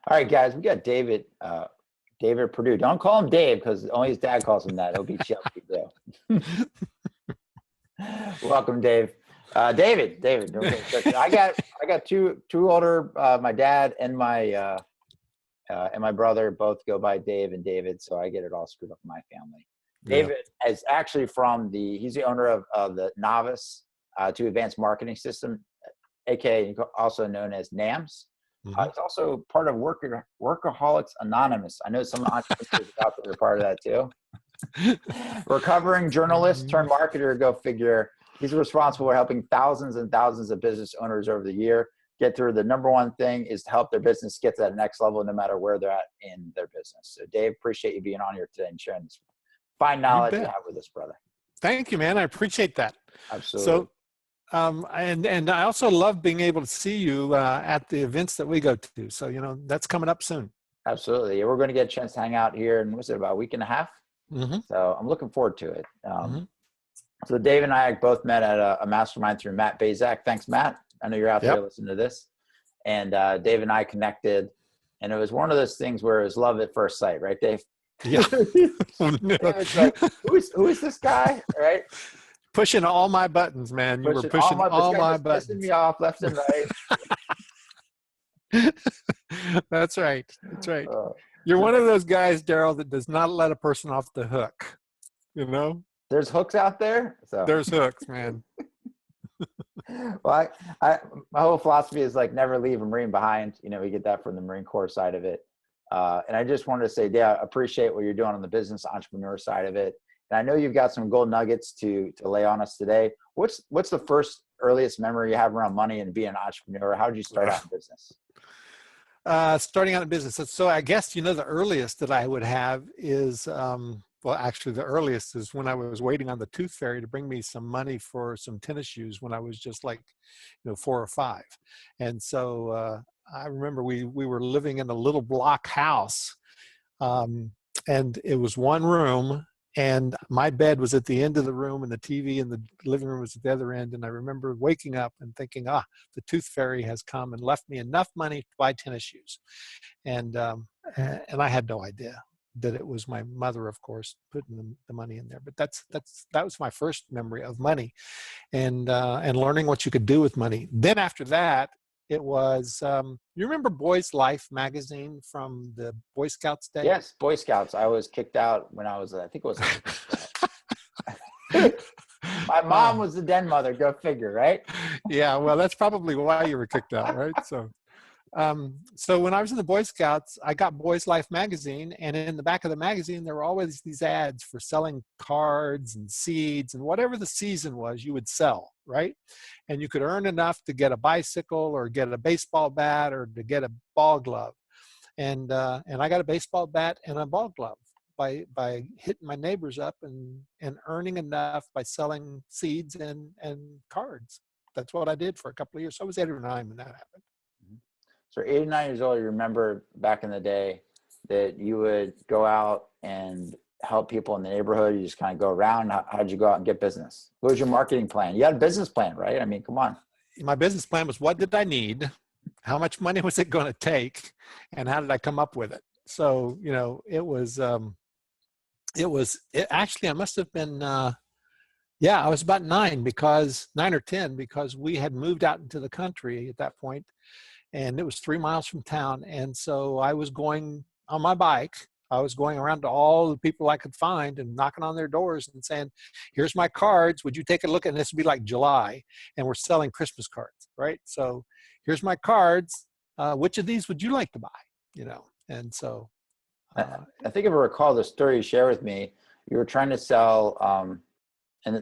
All right, guys, we got David Perdew. Don't call him Dave because only his dad calls him that. He'll beat you up, you do. Welcome, Dave. David. Okay, so I got two older. My dad and my brother both go by Dave and David, so I get it all screwed up in my family. Yeah. David is actually he's the owner of the Novice to Advanced Marketing System, aka also known as NAMS. It's also part of Workaholics Anonymous. I know some entrepreneurs out there are part of that too. Recovering journalist turned marketer, go figure. He's responsible for helping thousands and thousands of business owners over the year get through. The number one thing is to help their business get to that next level, no matter where they're at in their business. So Dave, appreciate you being on here today and sharing this fine knowledge you have with us, brother. Thank you, man. I appreciate that. Absolutely. So, and I also love being able to see you at the events that we go to. So, that's coming up soon. Absolutely. We're going to get a chance to hang out here in, what's it, about a week and a half? So I'm looking forward to it. So Dave and I both met at a mastermind through Matt Bazak. Thanks, Matt. I know you're out there listening to this. And Dave and I connected, and it was one of those things where it was love at first sight, right, Dave? Yeah. It's like, who is this guy, right? Pushing all my buttons, man. You were pushing all my buttons. Pissing me off left and right. That's right. That's right. You're one of those guys, Daryl, that does not let a person off the hook. There's hooks out there. So there's hooks, man. Well, my whole philosophy is like never leave a Marine behind. We get that from the Marine Corps side of it. And I just wanted to say, I appreciate what you're doing on the business entrepreneur side of it. And I know you've got some gold nuggets to lay on us today. What's the first earliest memory you have around money and being an entrepreneur? How did you start out in business? Starting out in business. So I guess, the earliest that I would have is, actually the earliest is when I was waiting on the tooth fairy to bring me some money for some tennis shoes when I was just like, 4 or 5. And so I remember we were living in a little block house, and it was one room, and my bed was at the end of the room and the TV in the living room was at the other end. And I remember waking up and thinking, the tooth fairy has come and left me enough money to buy tennis shoes. And I had no idea that it was my mother, of course, putting the money in there. But that was my first memory of money and learning what you could do with money. Then after that, it was, you remember Boys Life magazine from the Boy Scouts day? Yes, Boy Scouts. I was kicked out when I was, I think it was. My mom was the den mother, go figure, right? Yeah, well, that's probably why you were kicked out, right? So when I was in the Boy Scouts, I got Boys Life magazine, and in the back of the magazine, there were always these ads for selling cards and seeds, and whatever the season was, you would sell, right? And you could earn enough to get a bicycle or get a baseball bat or to get a ball glove. And I got a baseball bat and a ball glove by hitting my neighbors up and earning enough by selling seeds and cards. That's what I did for a couple of years. So I was 8 or 9 when that happened. So 8 or 9 years old, you remember back in the day that you would go out and help people in the neighborhood. You just kind of go around. How did you go out and get business? What was your marketing plan? You had a business plan, right? I mean, come on. My business plan was, what did I need? How much money was it going to take? And how did I come up with it? So, actually, I must have been, I was about 9 or 10, because we had moved out into the country at that point. And it was 3 miles from town. And so I was going on my bike. I was going around to all the people I could find and knocking on their doors and saying, here's my cards. Would you take a look? And this would be like July. And we're selling Christmas cards, right? So here's my cards. Which of these would you like to buy? And so. I think if I recall the story you shared with me, you were trying to sell, and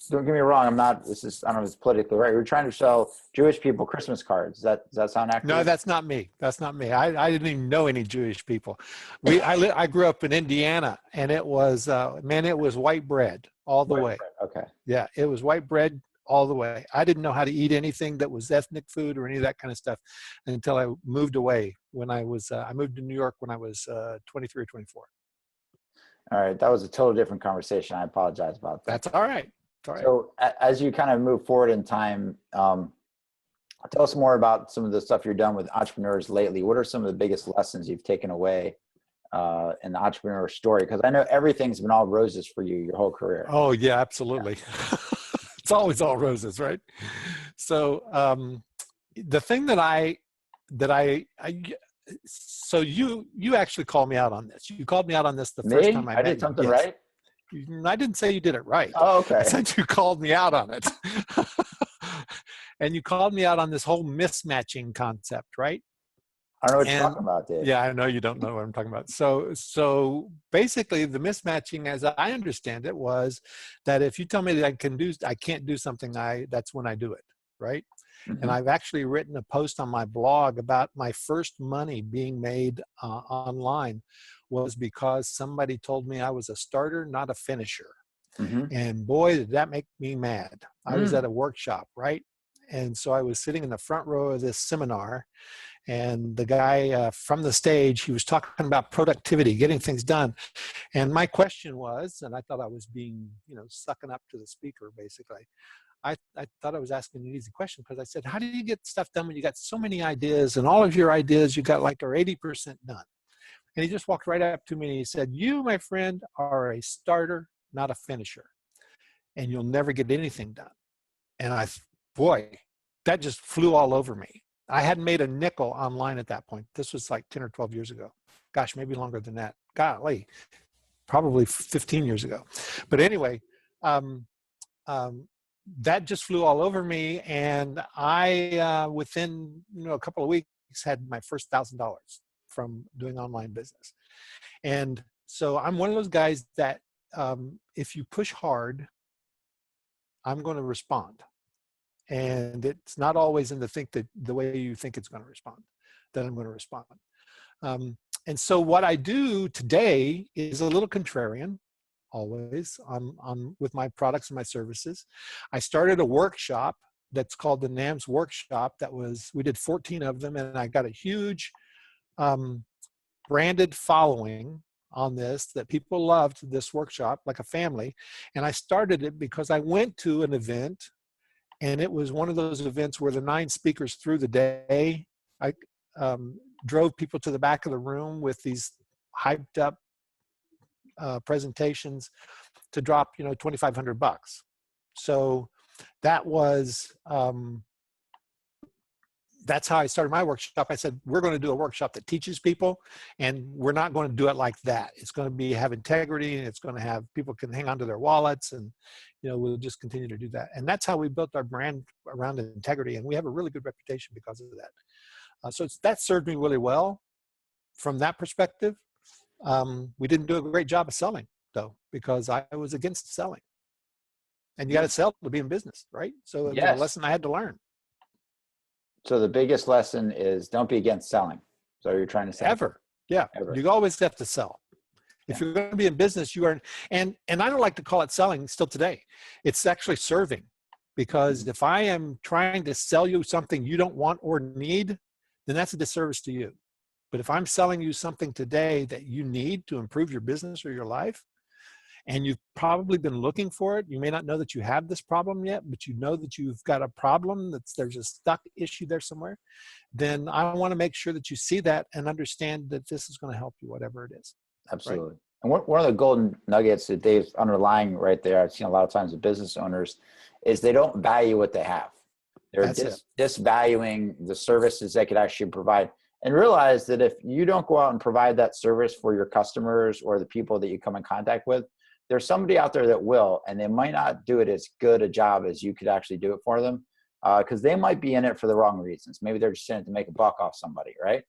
don't get me wrong, I don't know if it's politically right. We're trying to sell Jewish people Christmas cards. Does that sound accurate? No, that's not me. That's not me. I didn't even know any Jewish people. I grew up in Indiana, and it was, it was white bread all the way. Okay. Yeah, it was white bread all the way. I didn't know how to eat anything that was ethnic food or any of that kind of stuff until I moved away when I moved to New York when I was 23 or 24. All right. That was a total different conversation. I apologize about that. That's all right. It's all right. So as you kind of move forward in time, Tell us more about some of the stuff you've done with entrepreneurs lately. What are some of the biggest lessons you've taken away in the entrepreneur story? Because I know everything's been all roses for you your whole career. Oh yeah, absolutely. It's always all roses, right? So the thing so you actually called me out on this. You called me out on this the first Me? time I I met did you. something Yes. right? I didn't say you did it right. Oh, I okay. said you called me out on it. And you called me out on this whole mismatching concept, right? I don't know what you're And talking about, Dave. yeah, I know you don't know what I'm talking about. So basically the mismatching, as I understand it, was that if you tell me that I can't do something, that's when I do it, right? And Mm-hmm. I've actually written a post on my blog about my first money being made online was because somebody told me I was a starter, not a finisher. Mm-hmm. And boy, did that make me mad. I was at Mm. a workshop, right? And so I was sitting in the front row of this seminar, and the guy from the stage, he was talking about productivity, getting things done. And my question was, and I thought I was being, sucking up to the speaker, basically. I thought I was asking an easy question because I said, how do you get stuff done when you got so many ideas and all of your ideas you got like are 80% done? And he just walked right up to me and he said, you, my friend, are a starter, not a finisher, and you'll never get anything done. And boy, that just flew all over me. I hadn't made a nickel online at that point. This was like 10 or 12 years ago. Gosh, maybe longer than that. Golly, probably 15 years ago. But anyway, um, um, that just flew all over me. And I, within a couple of weeks, had my first $1,000 from doing online business. And so I'm one of those guys that if you push hard, I'm going to respond. And it's not always in the way you think it's going to respond that I'm going to respond. And so what I do today is a little contrarian, always on with my products and my services. I started a workshop that's called the NAMS workshop. We did 14 of them, and I got a huge branded following on this, that people loved this workshop like a family. And I started it because I went to an event, and it was one of those events where the 9 speakers through the day, I drove people to the back of the room with these hyped up presentations to drop, $2,500. So that was, that's how I started my workshop. I said, we're going to do a workshop that teaches people, and we're not going to do it like that. It's going to have integrity, and it's going to have people can hang on to their wallets, and we'll just continue to do that. And that's how we built our brand around integrity, and we have a really good reputation because of that. So that served me really well from that perspective. We didn't do a great job of selling, though, because I was against selling. And you got to sell to be in business, right? So it was a Yes. lesson I had to learn. So the biggest lesson is don't be against selling. So you're trying to say Ever. Yeah. ever. You always have to sell. If Yeah. you're going to be in business, you are, and I don't like to call it selling still today. It's actually serving, because if I am trying to sell you something you don't want or need, then that's a disservice to you. But if I'm selling you something today that you need to improve your business or your life, and you've probably been looking for it, you may not know that you have this problem yet, but you know that you've got a problem, there's a stuck issue there somewhere, then I want to make sure that you see that and understand that this is going to help you, whatever it is. Absolutely. Right? And one of the golden nuggets that Dave's underlying right there, I've seen a lot of times with business owners, is they don't value what they have. They're That's it. disvaluing the services they could actually provide, and realize that if you don't go out and provide that service for your customers or the people that you come in contact with, there's somebody out there that will, and they might not do it as good a job as you could actually do it for them, because they might be in it for the wrong reasons. Maybe they're just in it to make a buck off somebody, right?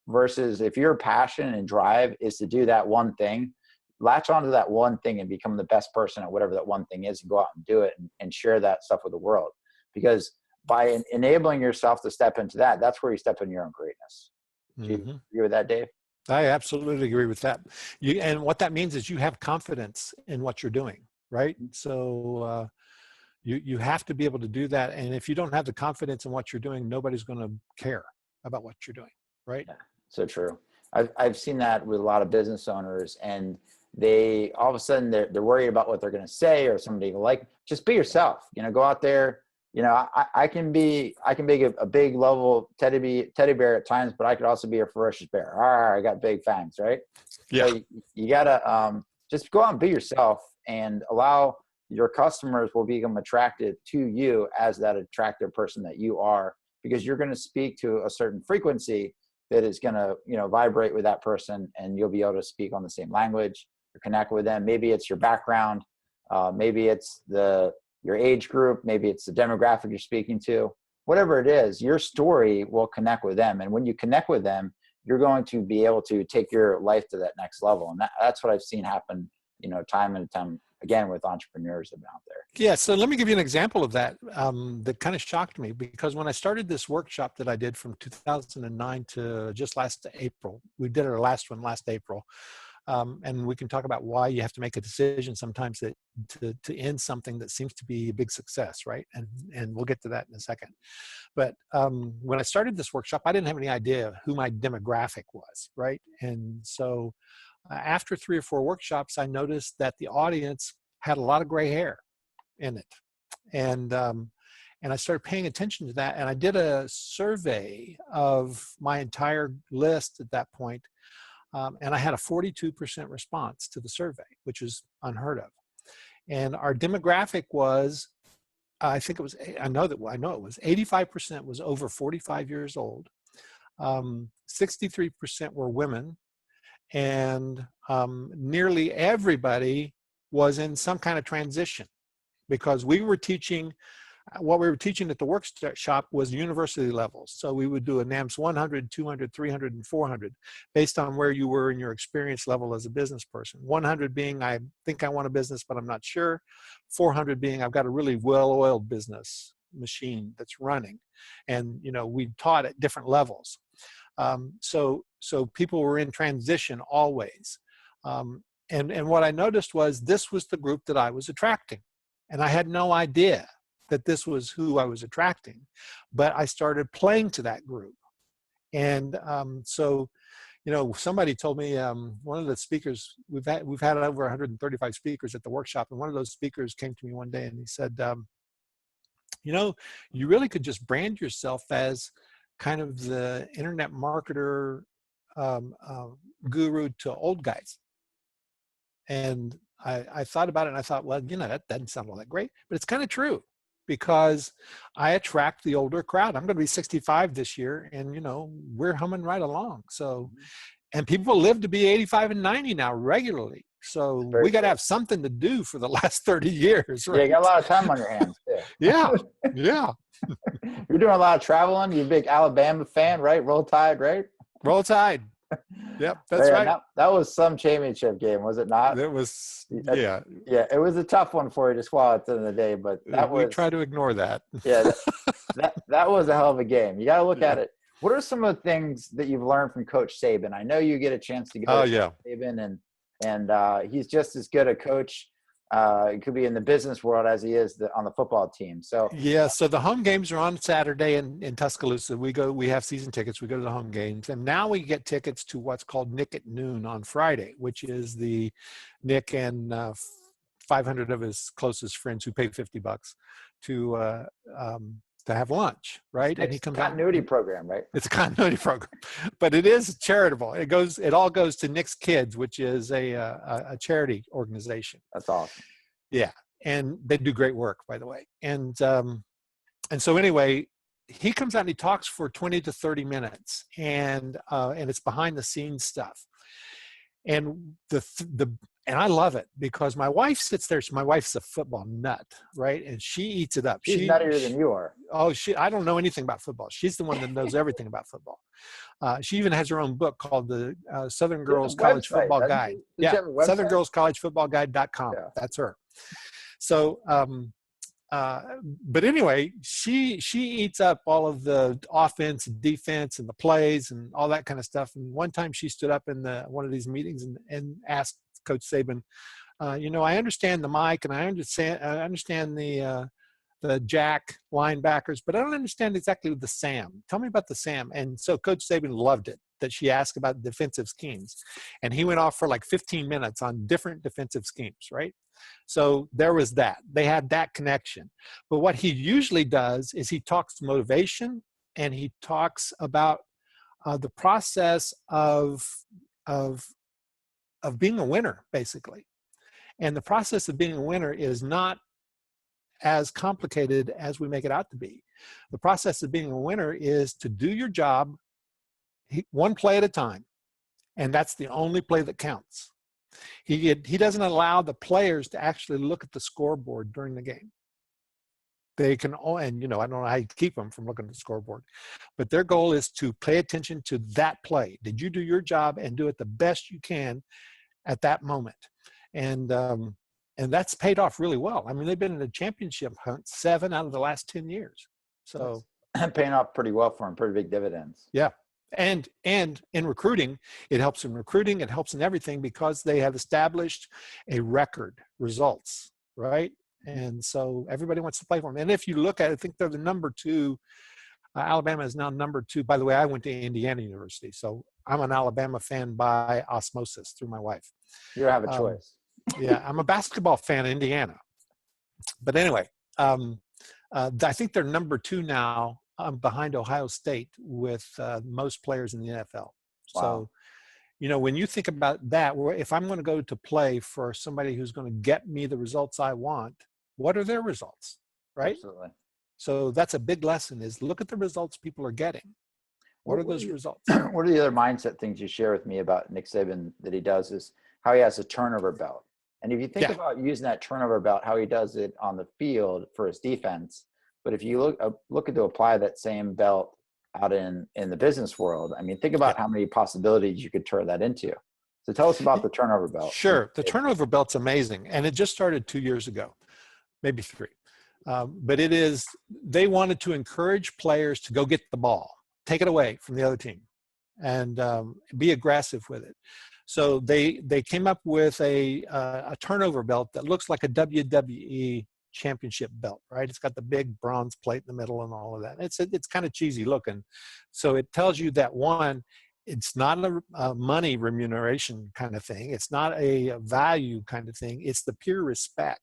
Versus if your passion and drive is to do that one thing, latch onto that one thing and become the best person at whatever that one thing is, and go out and do it and share that stuff with the world. Because by enabling yourself to step into that, that's where you step into your own greatness. Do you agree with that, Dave? I absolutely agree with that. And what that means is you have confidence in what you're doing, right? So you have to be able to do that. And if you don't have the confidence in what you're doing, nobody's going to care about what you're doing, right? Yeah, so true. I've seen that with a lot of business owners, and they all of a sudden they're worried about what they're going to say or somebody like. Just be yourself. Go out there, I can be a big level teddy bear at times, but I could also be a ferocious bear. I got big fangs, right? Yeah. So you gotta just go out and be yourself, and allow your customers will become attracted to you as that attractive person that you are, because you're going to speak to a certain frequency that is going to, vibrate with that person, and you'll be able to speak on the same language or connect with them. Maybe it's your background, maybe it's your age group, maybe it's the demographic you're speaking to. Whatever it is, your story will connect with them, and when you connect with them, you're going to be able to take your life to that next level. And that's what I've seen happen, time and time again with entrepreneurs out there. Yeah. So let me give you an example of that that kind of shocked me, because when I started this workshop that I did from 2009 to just last April, we did our last one last April. And we can talk about why you have to make a decision sometimes to end something that seems to be a big success, right? And we'll get to that in a second. But when I started this workshop, I didn't have any idea who my demographic was, right? And so after 3 or 4 workshops, I noticed that the audience had a lot of gray hair in it. And I started paying attention to that. And I did a survey of my entire list at that point. And I had a 42% response to the survey, which is unheard of. And our demographic was, I know it was 85% was over 45 years old. 63% were women, and nearly everybody was in some kind of transition, because what we were teaching at the workshop was university levels. So we would do a NAMS 100, 200, 300, and 400 based on where you were in your experience level as a business person. 100 being, I think I want a business, but I'm not sure. 400 being, I've got a really well-oiled business machine that's running. And, we taught at different levels. So people were in transition always. And what I noticed was this was the group that I was attracting. And I had no idea that this was who I was attracting, but I started playing to that group. And so somebody told me, one of the speakers, we've had over 135 speakers at the workshop, and one of those speakers came to me one day and he said, you really could just brand yourself as kind of the internet marketer guru to old guys. And I thought about it, and I thought, well, that doesn't sound all that great, but it's kind of true, because I attract the older crowd. I'm going to be 65 this year, and we're humming right along. So, and people live to be 85 and 90 now regularly. So we got to have something to do for the last 30 years. Right? Yeah, you got a lot of time on your hands too. Yeah. You're doing a lot of traveling. You're a big Alabama fan, right? Roll Tide, right? Roll Tide. Yep, that's right. That was some championship game, was it not? It was, yeah. Yeah, it was a tough one for you to swallow at the end of the day, but we try to ignore that. Yeah, that was a hell of a game. You got to look at it. What are some of the things that you've learned from Coach Saban? I know you get a chance to go to Saban, and he's just as good a coach. It could be in the business world as he is on the football team. So so the home games are on Saturday in Tuscaloosa. We have season tickets. We go to the home games, and now we get tickets to what's called Nick at Noon on Friday, which is the Nick and 500 of his closest friends who pay $50 to have lunch, right? And he comes continuity program, right? It's a continuity program, but it is charitable. It all goes to Nick's Kids, which is a charity organization. That's awesome. Yeah, and they do great work, by the way. And so anyway, he comes out and he talks for 20 to 30 minutes, and it's behind the scenes stuff. And and I love it, because my wife sits there. My wife's a football nut, right? And she eats it up. She's nuttier than you are. Oh, I don't know anything about football. She's the one that knows everything about football. She even has her own book called the Southern Girls College Football Guide. Yeah, SouthernGirlsCollegeFootballGuide.com. Yeah. That's her. So, but anyway, she eats up all of the offense and defense and the plays and all that kind of stuff. And one time she stood up in one of these meetings and asked Coach Saban, I understand the mic, and I understand the jack linebackers, but I don't understand exactly the Sam. Tell me about the Sam. And so Coach Saban loved it. that she asked about defensive schemes. And he went off for like 15 minutes on different defensive schemes, right? So there was that. They had that connection. But what he usually does is he talks motivation, and he talks about the process of being a winner, basically. And the process of being a winner is not as complicated as we make it out to be. The process of being a winner is to do your job one play at a time, and that's the only play that counts. He doesn't allow the players to actually look at the scoreboard during the game. They can, and I don't know how you keep them from looking at the scoreboard, but their goal is to pay attention to that play. Did you do your job and do it the best you can at that moment? And that's paid off really well. I mean, they've been in a championship hunt 7 out of the last 10 years. So paying off pretty well for them, pretty big dividends. Yeah. And in recruiting, it helps in recruiting, it helps in everything, because they have established a record results, right? And so everybody wants to play for them. And if you look at it, I think they're the number 2. Alabama is now number 2. By the way, I went to Indiana University, so I'm an Alabama fan by osmosis through my wife. You don't have a choice. Yeah, I'm a basketball fan of Indiana. But anyway, I think they're number 2 now, behind Ohio State with most players in the NFL. Wow. So, when you think about that, if I'm going to go to play for somebody who's going to get me the results I want, what are their results, right? Absolutely. So that's a big lesson, is look at the results people are getting. What are those results? What are the other mindset things you share with me about Nick Saban that he does is how he has a turnover belt. And if you think about using that turnover belt, how he does it on the field for his defense, but if you look to apply that same belt out in the business world, I mean, think about how many possibilities you could turn that into. So tell us about the turnover belt. Sure. The turnover belt's amazing. And it just started 2 years ago, maybe 3. But they wanted to encourage players to go get the ball, take it away from the other team, and be aggressive with it. So they came up with a turnover belt that looks like a WWE championship belt, right? It's got the big bronze plate in the middle and all of that. It's kind of cheesy looking. So it tells you that, one, it's not a money remuneration kind of thing. It's not a value kind of thing. It's the pure respect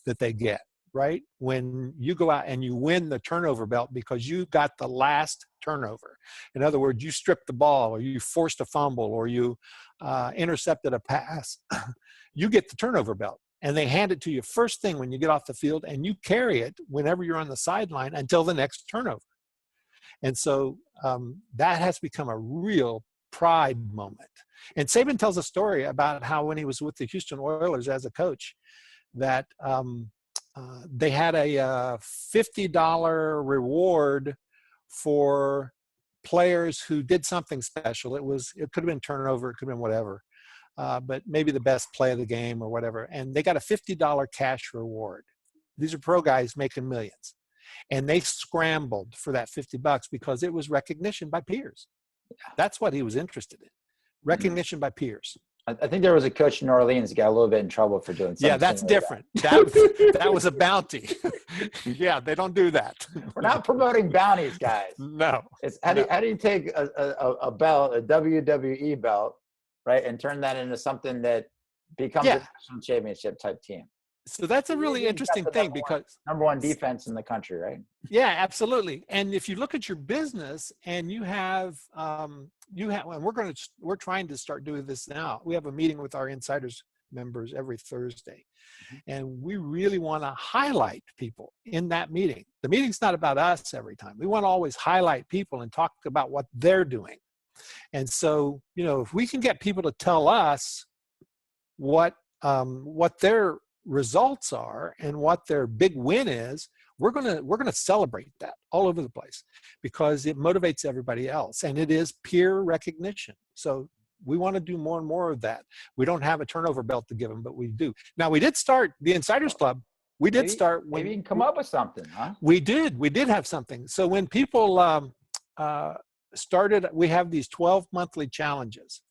that they get, right? When you go out and you win the turnover belt because you got the last turnover. In other words, you stripped the ball, or you forced a fumble, or you intercepted a pass, you get the turnover belt. And they hand it to you first thing when you get off the field, and you carry it whenever you're on the sideline until the next turnover. And so that has become a real pride moment. And Saban tells a story about how when he was with the Houston Oilers as a coach, that they had a $50 reward for players who did something special. It could have been turnover, it could have been whatever. But maybe the best play of the game or whatever. And they got a $50 cash reward. These are pro guys making millions. And they scrambled for that $50 because it was recognition by peers. That's what he was interested in. Recognition by peers. I think there was a coach in New Orleans that got a little bit in trouble for doing something. Yeah, that's different. That was a bounty. Yeah, they don't do that. We're not promoting bounties, guys. No. It's how do you take a belt, a WWE belt, right, and turn that into something that becomes a national championship type team? So that's a really interesting thing, because number one defense in the country, right? Yeah, absolutely. And if you look at your business, and you have, and we're trying to start doing this now. We have a meeting with our insiders members every Thursday, and we really want to highlight people in that meeting. The meeting's not about us every time. We want to always highlight people and talk about what they're doing. And so, if we can get people to tell us what their results are and what their big win is, we're gonna celebrate that all over the place, because it motivates everybody else, and it is peer recognition. So we want to do more and more of that. We don't have a turnover belt to give them, but we do. Now, we did start the Insiders Club. Maybe you can come up with something, huh? We did have something. So when people started, we have these 12 monthly challenges.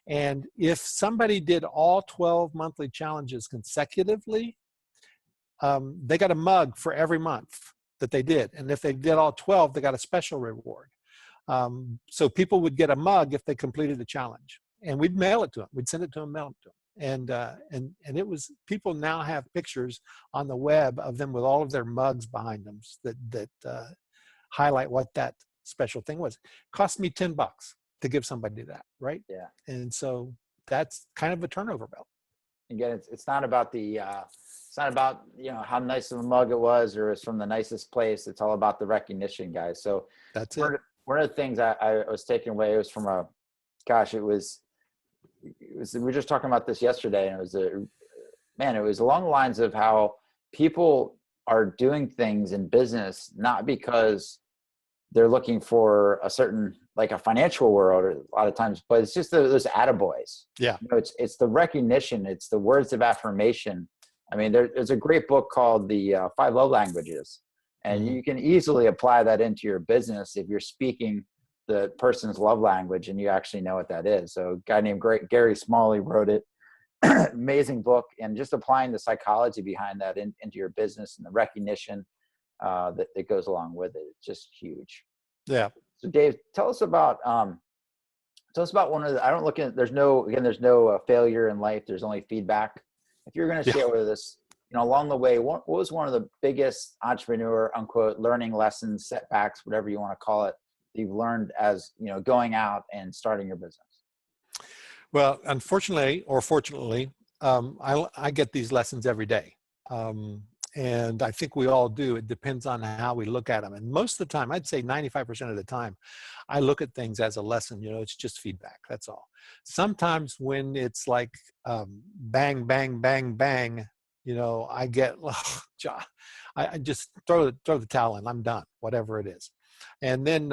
And if somebody did all 12 monthly challenges consecutively, they got a mug for every month that they did. And if they did all 12, they got a special reward. So people would get a mug if they completed the challenge, and we'd mail it to them. We'd send it to them, mail it to them. And it was, people now have pictures on the web of them with all of their mugs behind them that highlight what that special thing was. Cost me $10 to give somebody that, right? Yeah. And so that's kind of a turnover belt. Again, it's not about it's not about, how nice of a mug it was or it's from the nicest place. It's all about the recognition, guys. So That's it. One of the things I was taking away, it was from we were just talking about this yesterday, and it was along the lines of how people are doing things in business, not because they're looking for a certain, like a financial world a lot of times, but it's just those attaboys. Yeah. It's the recognition. It's the words of affirmation. I mean, there's a great book called The 5 Love Languages, and you can easily apply that into your business if you're speaking the person's love language and you actually know what that is. So a guy named Gary Smalley wrote it. Amazing book, and just applying the psychology behind that into your business and the recognition that goes along with it. It's just huge. Yeah. So Dave, tell us about one of the, there's no failure in life. There's only feedback. If you're going to share with us, along the way, what was one of the biggest entrepreneur, unquote, learning lessons, setbacks, whatever you want to call it, that you've learned as, going out and starting your business? Well, unfortunately or fortunately, I get these lessons every day. And I think we all do. It depends on how we look at them. And most of the time, I'd say 95% of the time, I look at things as a lesson. It's just feedback. That's all. Sometimes when it's like bang, bang, bang, bang, I get, I just throw the towel in. I'm done, whatever it is. And then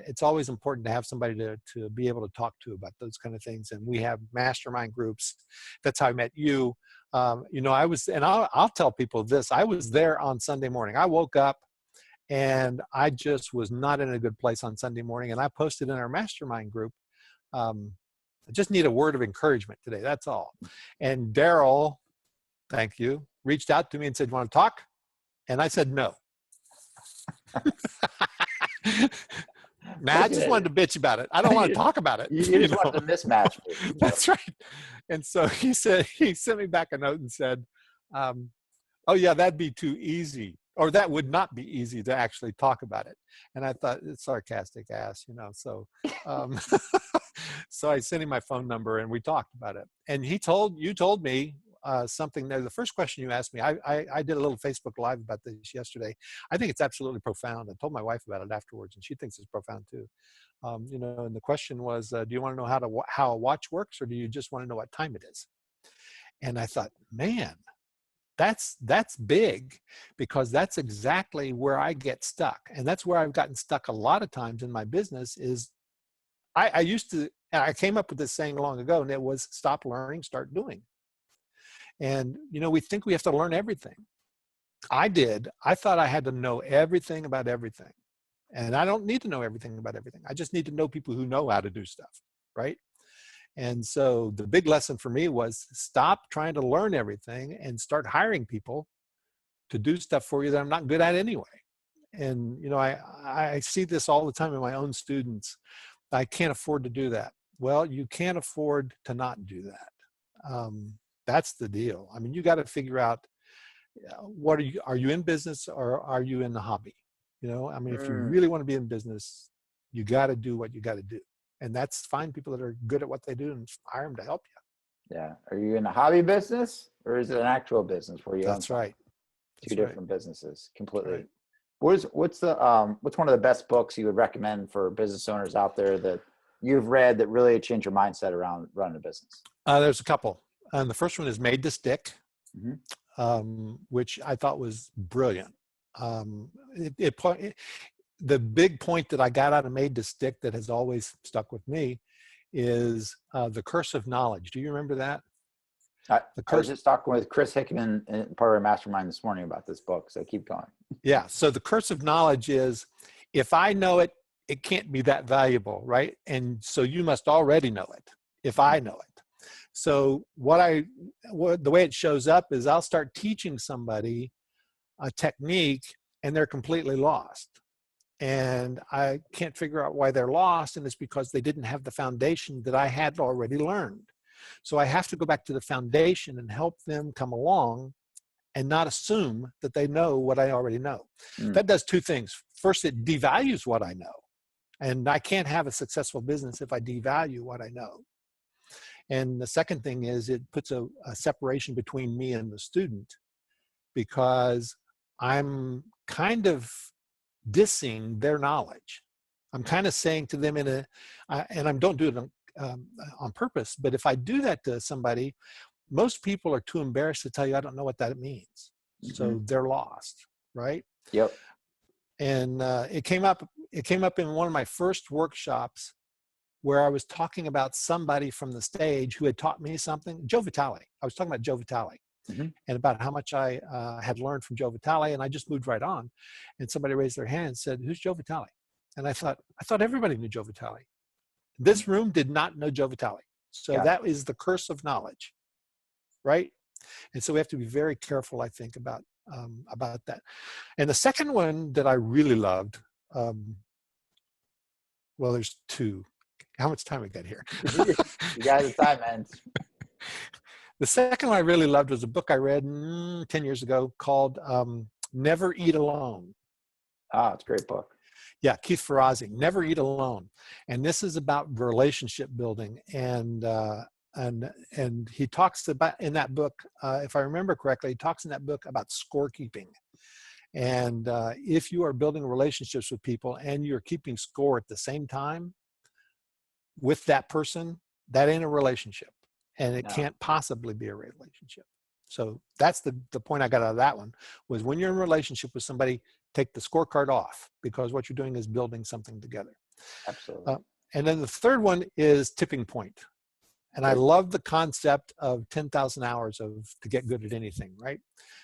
it's always important to have somebody to be able to talk to about those kind of things. And we have mastermind groups. That's how I met you. I'll tell people this, I was there on Sunday morning. I woke up and I just was not in a good place on Sunday morning. And I posted in our mastermind group, I just need a word of encouragement today. That's all. And Daryl, thank you, reached out to me and said, "You want to talk?" And I said, "No." I just wanted to bitch about it. I don't want to talk about it. You just want the mismatch. That's right. And so he sent me back a note and said, "Oh yeah, that'd be too easy, or that would not be easy to actually talk about it." And I thought, it's sarcastic ass, So, so I sent him my phone number and we talked about it. And you told me something there. The first question you asked me, I did a little Facebook Live about this yesterday. I think it's absolutely profound. I told my wife about it afterwards, and she thinks it's profound too. And the question was, do you want to know how a watch works, or do you just want to know what time it is? And I thought, man, that's big, because that's exactly where I get stuck. And that's where I've gotten stuck a lot of times in my business is I came up with this saying long ago, and it was stop learning, start doing. And, we think we have to learn everything. I did. I thought I had to know everything about everything. And I don't need to know everything about everything. I just need to know people who know how to do stuff, right? And so the big lesson for me was stop trying to learn everything and start hiring people to do stuff for you that I'm not good at anyway. And, I see this all the time in my own students. I can't afford to do that. Well, you can't afford to not do that. That's the deal. I mean, you got to figure out what are you in business, or are you in the hobby? If you really want to be in business, you got to do what you got to do. And that's find people that are good at what they do and hire them to help you. Yeah. Are you in a hobby business, or is it an actual business where you That's right. Two different businesses completely. Right. What's one of the best books you would recommend for business owners out there that you've read that really changed your mindset around running a business? There's a couple. And the first one is Made to Stick, which I thought was brilliant. The big point that I got out of Made to Stick that has always stuck with me is the curse of knowledge. Do you remember that? I was just talking with Chris Hickman, part of our mastermind this morning, about this book. So keep going. Yeah. So the curse of knowledge is, if I know it, it can't be that valuable, right? And so you must already know it if I know it. So the way it shows up is I'll start teaching somebody a technique and they're completely lost. and I can't figure out why they're lost, and it's because they didn't have the foundation that I had already learned. So I have to go back to the foundation and help them come along and not assume that they know what I already know. Mm. That does two things. First, it devalues what I know. And I can't have a successful business if I devalue what I know. And the second thing is it puts a separation between me and the student, because I'm kind of dissing their knowledge. I'm kind of saying to them and I don't do it on purpose, but if I do that to somebody, most people are too embarrassed to tell you, I don't know what that means. Mm-hmm. So they're lost, right? Yep. And it came up in one of my first workshops where I was talking about somebody from the stage who had taught me something. Joe Vitale. I was talking about Joe Vitale. Mm-hmm. And about how much I had learned from Joe Vitale, and I just moved right on. And somebody raised their hand and said, "Who's Joe Vitale?" And I thought everybody knew Joe Vitale. This room did not know Joe Vitale. So that is the curse of knowledge, right? And so we have to be very careful, I think, about that. And the second one that I really loved, well, there's two. How much time we got here? You got the time, man. The second one I really loved was a book I read 10 years ago called Never Eat Alone. It's a great book. Yeah, Keith Ferrazzi, Never Eat Alone. And this is about relationship building. And he talks about, in that book, if I remember correctly, he talks in that book about scorekeeping. And if you are building relationships with people and you're keeping score at the same time with that person, that ain't a relationship. And it can't possibly be a relationship. So that's the point I got out of that one, was when you're in a relationship with somebody, take the scorecard off, because what you're doing is building something together. Absolutely. And then the third one is tipping point. And I love the concept of 10,000 hours to get good at anything, right?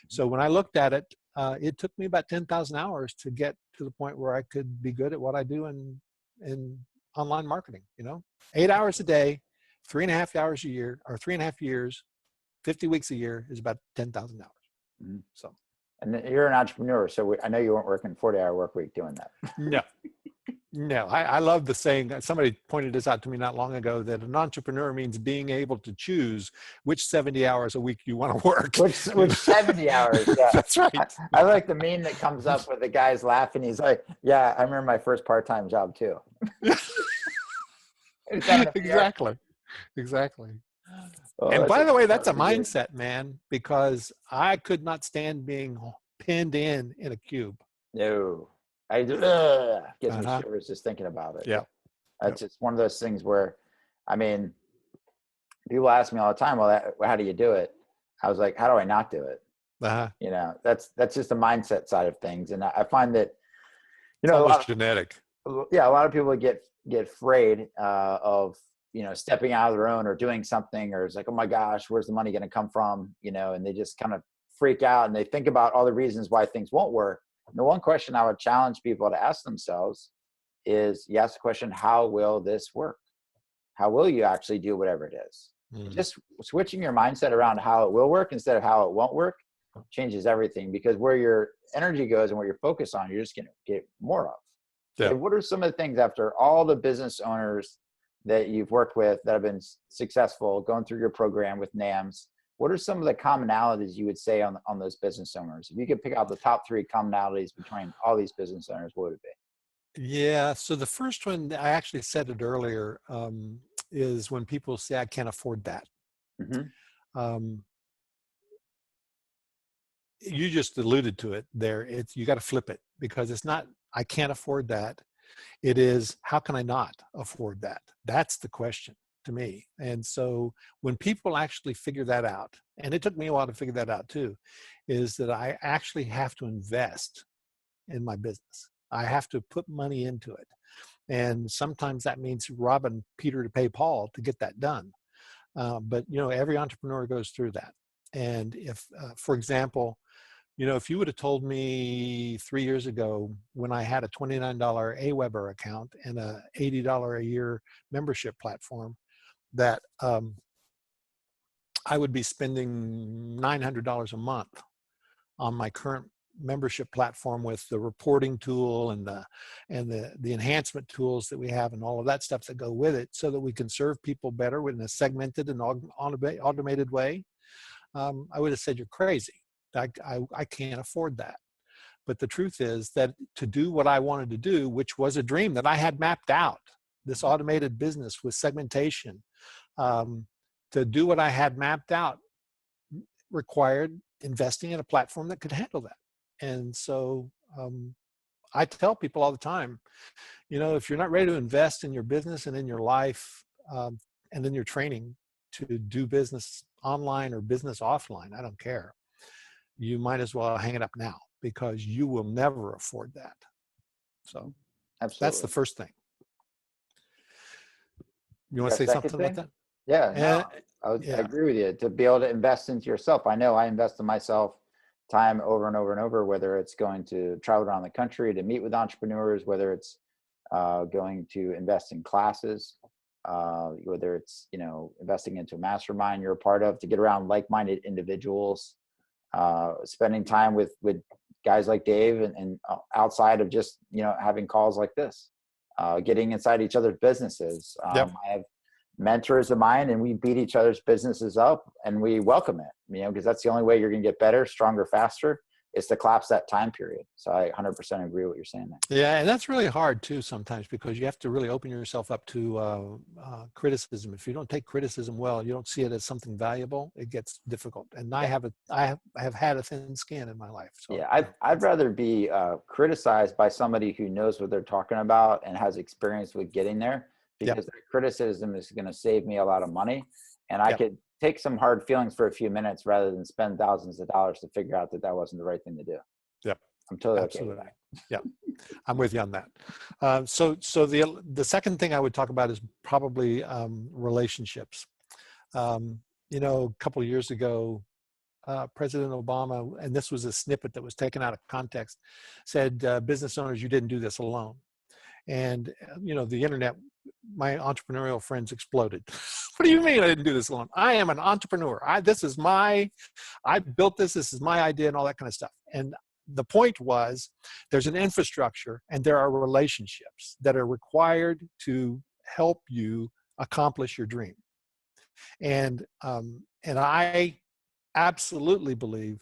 So when I looked at it, it took me about 10,000 hours to get to the point where I could be good at what I do in online marketing, 8 hours a day, 3.5 hours a year, or 3.5 years, 50 weeks a year is about 10,000 hours. Mm-hmm. So, and you're an entrepreneur, so I know you weren't working 40-hour work week doing that. No, I love the saying. Somebody pointed this out to me not long ago, that an entrepreneur means being able to choose which 70 hours a week you want to work. Which 70 hours, yeah. That's right. I like the meme that comes up where the guy's laughing. He's like, yeah, I remember my first part-time job too. Exactly. Oh, and by the way, that's a mindset, man, because I could not stand being pinned in a cube. No, I gives me shivers just thinking about it. Yeah. It's just one of those things where, I mean, people ask me all the time, well, how do you do it? I was like, how do I not do it? That's just the mindset side of things. And I find that, it's almost genetic. Yeah. A lot of people get afraid of, stepping out of their own or doing something, or it's like, oh my gosh, where's the money going to come from? And they just kind of freak out and they think about all the reasons why things won't work. And the one question I would challenge people to ask themselves is, you ask the question, how will this work? How will you actually do whatever it is? Mm. Just switching your mindset around how it will work instead of how it won't work changes everything, because where your energy goes and what you're focused on, you're just going to get more of. Yeah. So what are some of the things, after all the business owners that you've worked with that have been successful going through your program with NAMS, what are some of the commonalities you would say on those business owners? If you could pick out the top 3 commonalities between all these business owners, what would it be? Yeah. So the first one, I actually said it earlier, is when people say, I can't afford that. Mm-hmm. You just alluded to it there. You got to flip it, because it's not, I can't afford that. It is, how can I not afford that? That's the question to me. And so when people actually figure that out, and it took me a while to figure that out too, is that I actually have to invest in my business. I have to put money into it. And sometimes that means robbing Peter to pay Paul to get that done. But, every entrepreneur goes through that. And if, for example, if you would have told me 3 years ago, when I had a $29 Aweber account and a $80 a year membership platform, that I would be spending $900 a month on my current membership platform with the reporting tool and the enhancement tools that we have and all of that stuff that go with it, so that we can serve people better in a segmented and automated way, I would have said, you're crazy. I can't afford that. But the truth is that to do what I wanted to do, which was a dream that I had mapped out, this automated business with segmentation, to do what I had mapped out required investing in a platform that could handle that. And so I tell people all the time, if you're not ready to invest in your business and in your life, and in your training to do business online or business offline, I don't care, you might as well hang it up now, because you will never afford that. So Absolutely. that's the first thing. You want to say something about that? Yeah, no, I agree with you. To be able to invest into yourself. I know I invest in myself time over and over and over, whether it's going to travel around the country to meet with entrepreneurs, whether it's going to invest in classes, whether it's, investing into a mastermind you're a part of, to get around like-minded individuals, spending time with guys like Dave and outside of just, having calls like this, getting inside each other's businesses. Yep. I have mentors of mine, and we beat each other's businesses up, and we welcome it, because that's the only way you're going to get better, stronger, faster, is to collapse that time period. So I 100% agree with what you're saying there. Yeah, and that's really hard too sometimes, because you have to really open yourself up to criticism. If you don't take criticism well, you don't see it as something valuable, it gets difficult. And I have had a thin skin in my life. So yeah, I'd rather be criticized by somebody who knows what they're talking about and has experience with getting there, because that criticism is going to save me a lot of money, and I could take some hard feelings for a few minutes rather than spend thousands of dollars to figure out that wasn't the right thing to do. Yep. I'm totally Absolutely. okay with that. Yeah, I'm with you on that. So the second thing I would talk about is probably relationships. A couple of years ago, President Obama, and this was a snippet that was taken out of context, said, business owners, you didn't do this alone. And, the internet, my entrepreneurial friends exploded. What do you mean I didn't do this alone? I am an entrepreneur. I built this. This is my idea and all that kind of stuff. And the point was, there's an infrastructure and there are relationships that are required to help you accomplish your dream. And I absolutely believe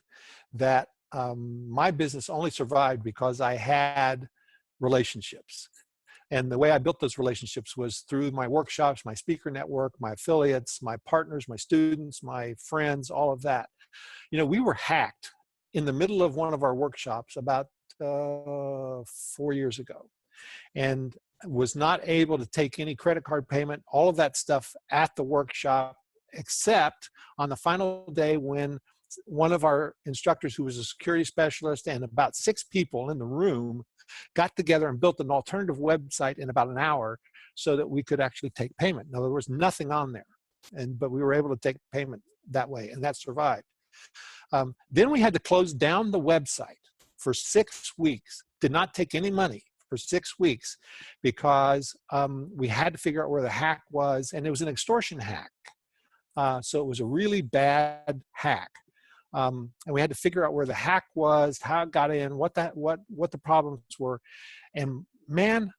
that my business only survived because I had relationships. And the way I built those relationships was through my workshops, my speaker network, my affiliates, my partners, my students, my friends, all of that. We were hacked in the middle of one of our workshops about 4 years ago, and was not able to take any credit card payment, all of that stuff at the workshop, except on the final day when one of our instructors, who was a security specialist, and about 6 people in the room got together and built an alternative website in about an hour so that we could actually take payment. Now, there was nothing on there, but we were able to take payment that way, and that survived. Then we had to close down the website for 6 weeks, did not take any money for 6 weeks, because we had to figure out where the hack was, and it was an extortion hack. So it was a really bad hack. And we had to figure out where the hack was, how it got in, what the problems were. And man,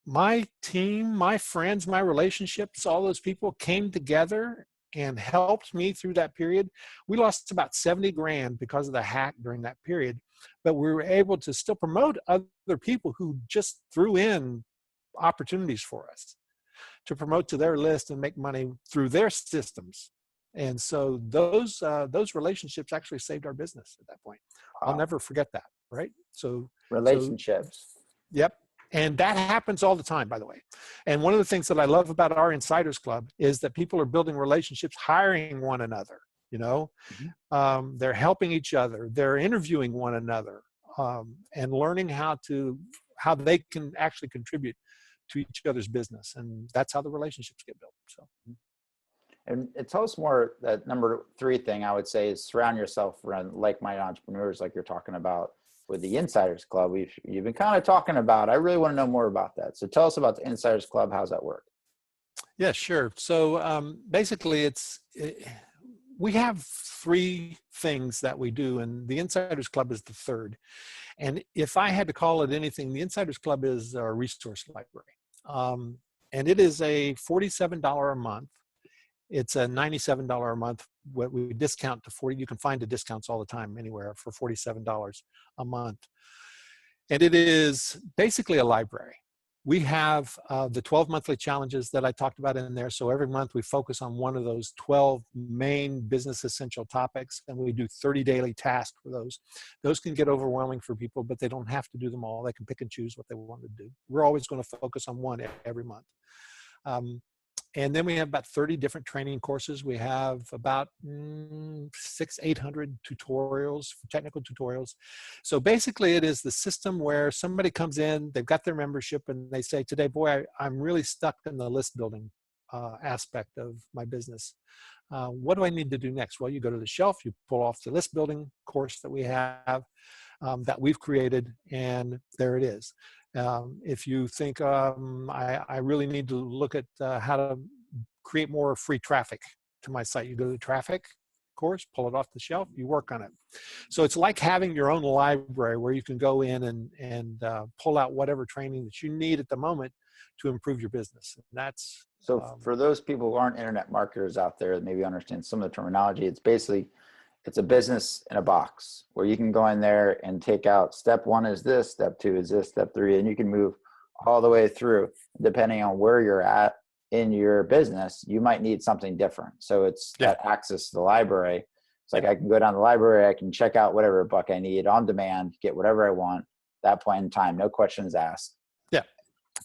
my team, my friends, my relationships, all those people came together and helped me through that period. We lost about 70 grand because of the hack during that period, but we were able to still promote other people who just threw in opportunities for us to promote to their list and make money through their systems. And so those relationships actually saved our business at that point. Wow. I'll never forget that, right? So relationships. Yep. And that happens all the time, by the way. And one of the things that I love about our Insiders Club is that people are building relationships, hiring one another, Mm-hmm. They're helping each other. They're interviewing one another, and learning how they can actually contribute to each other's business. And that's how the relationships get built. So. And tell us more, that number 3 thing I would say is surround yourself around like-minded entrepreneurs, like you're talking about with the Insiders Club. You've been kind of talking about. I really want to know more about that. So tell us about the Insiders Club. How's that work? Yeah, sure. So basically, we have three things that we do, and the Insiders Club is the third. And if I had to call it anything, the Insiders Club is our resource library. And it is a $47 a month. It's a $97 a month. What we discount to 40, you can find the discounts all the time anywhere for $47 a month. And it is basically a library. We have the 12 monthly challenges that I talked about in there. So every month we focus on one of those 12 main business essential topics, and we do 30 daily tasks for those. Those can get overwhelming for people, but they don't have to do them all. They can pick and choose what they want to do. We're always going to focus on one every month. And then we have about 30 different training courses. We have about 800 tutorials, technical tutorials. So basically it is the system where somebody comes in, they've got their membership, and they say, today, boy, I'm really stuck in the list building aspect of my business. What do I need to do next? Well, you go to the shelf, you pull off the list building course that we have, that we've created, and there it is. If you think I really need to look at how to create more free traffic to my site, you go to the traffic course, pull it off the shelf, you work on it. So it's like having your own library where you can go in and pull out whatever training that you need at the moment to improve your business. And that's so for those people who aren't internet marketers out there that maybe understand some of the terminology, it's basically, it's a business in a box where you can go in there and take out step 1 is this, step 2 is this, step 3, and you can move all the way through. Depending on where you're at in your business, you might need something different. So it's that access to the library. It's like I can go down the library, I can check out whatever book I need on demand, get whatever I want at that point in time, no questions asked. Yeah,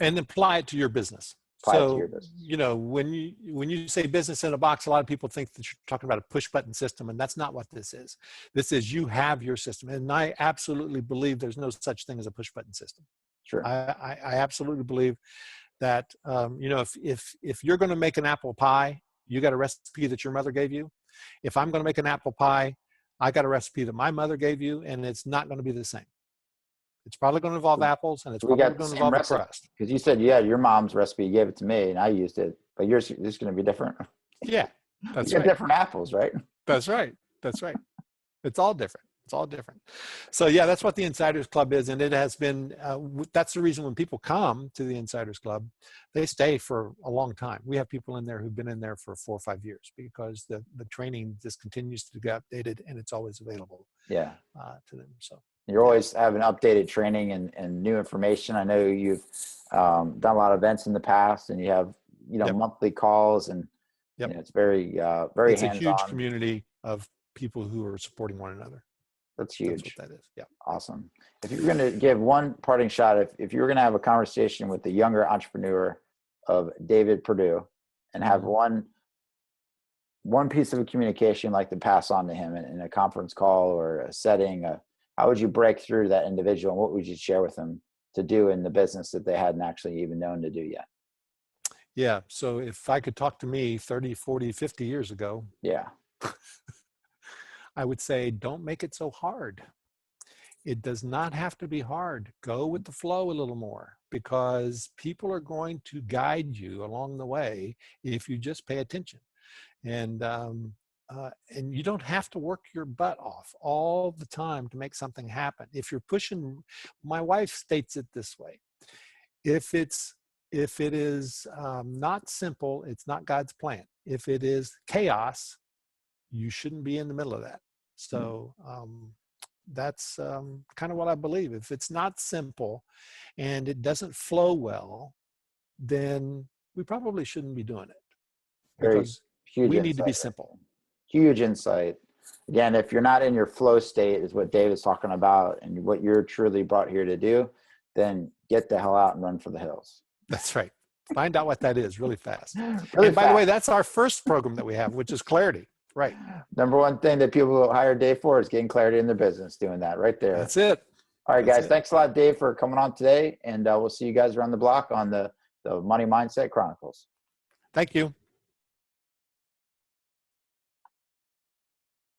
and apply it to your business. So, you know, when you say business in a box, a lot of people think that you're talking about a push button system, and that's not what this is. This is, you have your system. And I absolutely believe there's no such thing as a push button system. Sure. I absolutely believe that, you know, if you're going to make an apple pie, you got a recipe that your mother gave you. If I'm going to make an apple pie, I got a recipe that my mother gave you, and it's not going to be the same. It's probably going to involve apples, and it's probably going to involve a crust. Because you said, yeah, your mom's recipe, you gave it to me, and I used it, but yours is going to be different. Yeah, that's right. Different apples, right? That's right. That's right. It's all different. It's all different. So yeah, that's what the Insiders Club is, and it has been. That's the reason when people come to the Insiders Club, they stay for a long time. We have people in there who've been in there for 4 or 5 years because the training just continues to get updated, and it's always available. Yeah. To them. So. You're always having updated training and new information. I know you've done a lot of events in the past, and you have, you know, monthly calls, and you know, it's very it's hands-on. a huge community of people who are supporting one another. That's huge. That's what that is. Yeah. Awesome. If you're going to give one parting shot, if you were going to have a conversation with the younger entrepreneur of David Perdew and have one piece of communication like to pass on to him in a conference call or a setting, how would you break through to that individual, and what would you share with them to do in the business that they hadn't actually even known to do yet? Yeah. So if I could talk to me 30, 40, 50 years ago, I would say, don't make it so hard. It does not have to be hard. Go with the flow a little more, because people are going to guide you along the way if you just pay attention. And you don't have to work your butt off all the time to make something happen. If you're pushing, my wife states it this way: if it is not simple, it's not God's plan. If it is chaos, you shouldn't be in the middle of that. So that's kind of what I believe. If it's not simple and it doesn't flow well, then we probably shouldn't be doing it, because we need to be simple. Huge insight. Again, if you're not in your flow state, is what David's talking about, and what you're truly brought here to do, then get the hell out and run for the hills. That's right. Find out what that is really fast. And by the way, that's our first program that we have, which is clarity. Right. Number one thing that people hire Dave for is getting clarity in their business, doing that right there. That's it. All right, guys. Thanks a lot, Dave, for coming on today. And we'll see you guys around the block on the Money Mindset Chronicles. Thank you.